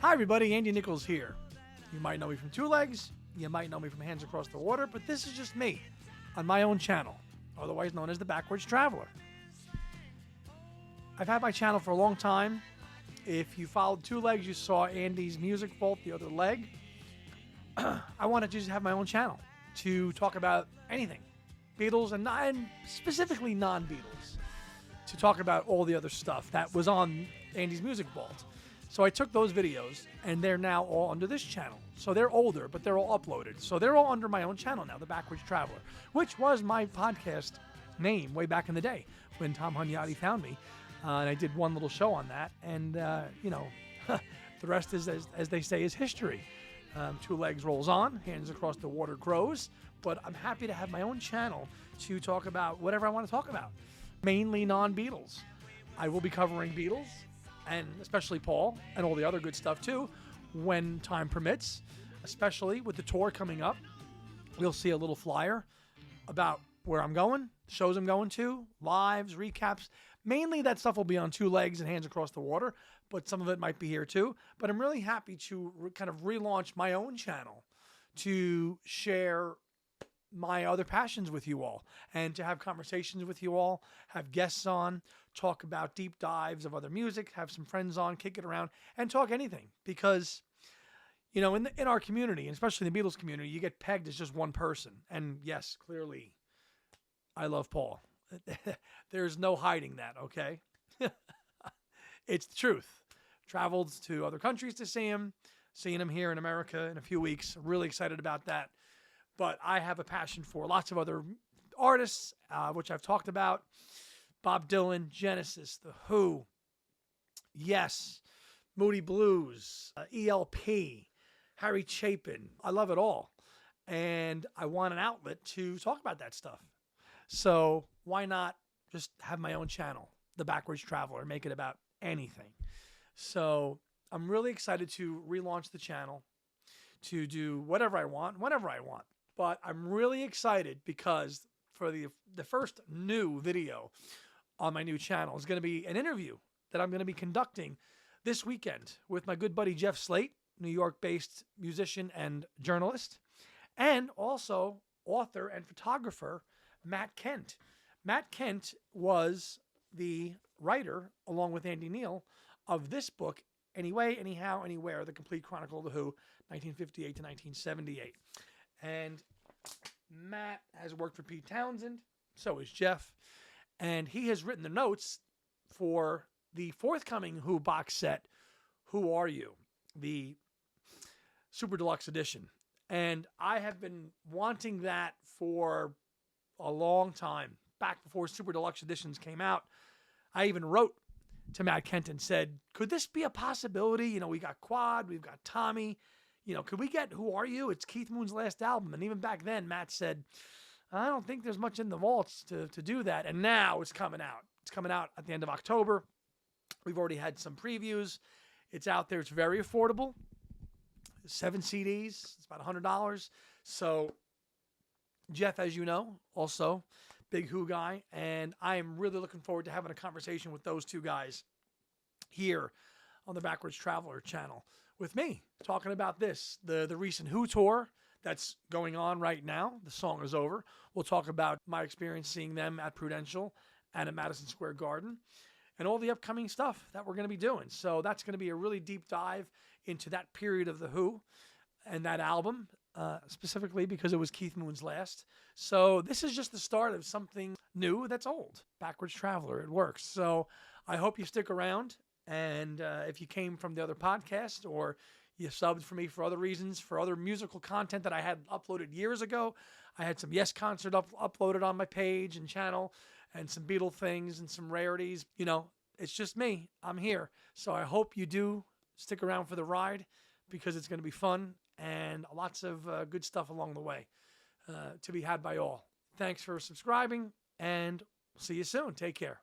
Hi everybody, Andy Nichols here. You might know me from Two Legs, you might know me from Hands Across the Water, but this is just me on my own channel, otherwise known as The Backwards Traveler. I've had my channel for a long time. If you followed Two Legs, you saw Andy's Music Vault, the other leg. I wanted to just have my own channel to talk about anything, Beatles and specifically non-Beatles, to talk about all the other stuff that was on Andy's Music Vault. So I took those videos, and they're now all under this channel. So they're older, but they're all uploaded. So they're all under my own channel now, The Backwards Traveler, which was my podcast name way back in the day when Tom Hunyadi found me. And I did one little show on that. And, the rest is, as they say, is history. Two Legs rolls on, Hands Across the Water grows. But I'm happy to have my own channel to talk about whatever I want to talk about, mainly non-Beatles. I will be covering Beatles, and especially Paul, and all the other good stuff too, when time permits, especially with the tour coming up. We'll see a little flyer about where I'm going, shows I'm going to, lives, recaps. Mainly that stuff will be on Two Legs and Hands Across the Water, but some of it might be here too. But I'm really happy to kind of relaunch my own channel to share my other passions with you all and to have conversations with you all, have guests on, talk about deep dives of other music, have some friends on, kick it around, and talk anything. Because, in our community, and especially in the Beatles community, you get pegged as just one person. And yes, clearly, I love Paul. There's no hiding that, okay? It's the truth. Traveled to other countries to see him, seeing him here in America in a few weeks. Really excited about that. But I have a passion for lots of other artists, which I've talked about. Bob Dylan, Genesis, The Who, Yes, Moody Blues, ELP, Harry Chapin. I love it all. And I want an outlet to talk about that stuff. So why not just have my own channel, The Backwards Traveler, make it about anything. So I'm really excited to relaunch the channel, to do whatever I want, whenever I want. But I'm really excited because for the first new video on my new channel is going to be an interview that I'm going to be conducting this weekend with my good buddy Jeff Slate, New York-based musician and journalist, and also author and photographer Matt Kent. Matt Kent was the writer, along with Andy Neal, of this book, Anyway, Anyhow, Anywhere, The Complete Chronicle of The Who, 1958 to 1978. And Matt has worked for Pete Townsend, so is Jeff, and he has written the notes for the forthcoming Who box set, Who Are You?, the Super Deluxe Edition. And I have been wanting that for a long time, back before Super Deluxe Editions came out. I even wrote to Matt Kent and said, could this be a possibility? We got Quad, we've got Tommy. Could we get Who Are You? It's Keith Moon's last album. And even back then, Matt said, I don't think there's much in the vaults to do that. And now it's coming out. It's coming out at the end of October. We've already had some previews. It's out there. It's very affordable. 7 CDs. It's about $100. So Jeff, as you know, also big Who guy. And I am really looking forward to having a conversation with those two guys here on the Backwards Traveler channel with me, talking about this, the recent Who tour that's going on right now. The song is over. We'll talk about my experience seeing them at Prudential and at Madison Square Garden and all the upcoming stuff that we're going to be doing. So that's going to be a really deep dive into that period of The Who and that album, specifically because it was Keith Moon's last. So this is just the start of something new that's old. Backwards Traveler, it works. So I hope you stick around. And if you came from the other podcast or you subbed for me for other reasons, for other musical content that I had uploaded years ago, I had some Yes concert uploaded on my page and channel and some Beatle things and some rarities. It's just me. I'm here. So I hope you do stick around for the ride because it's going to be fun and lots of good stuff along the way to be had by all. Thanks for subscribing and see you soon. Take care.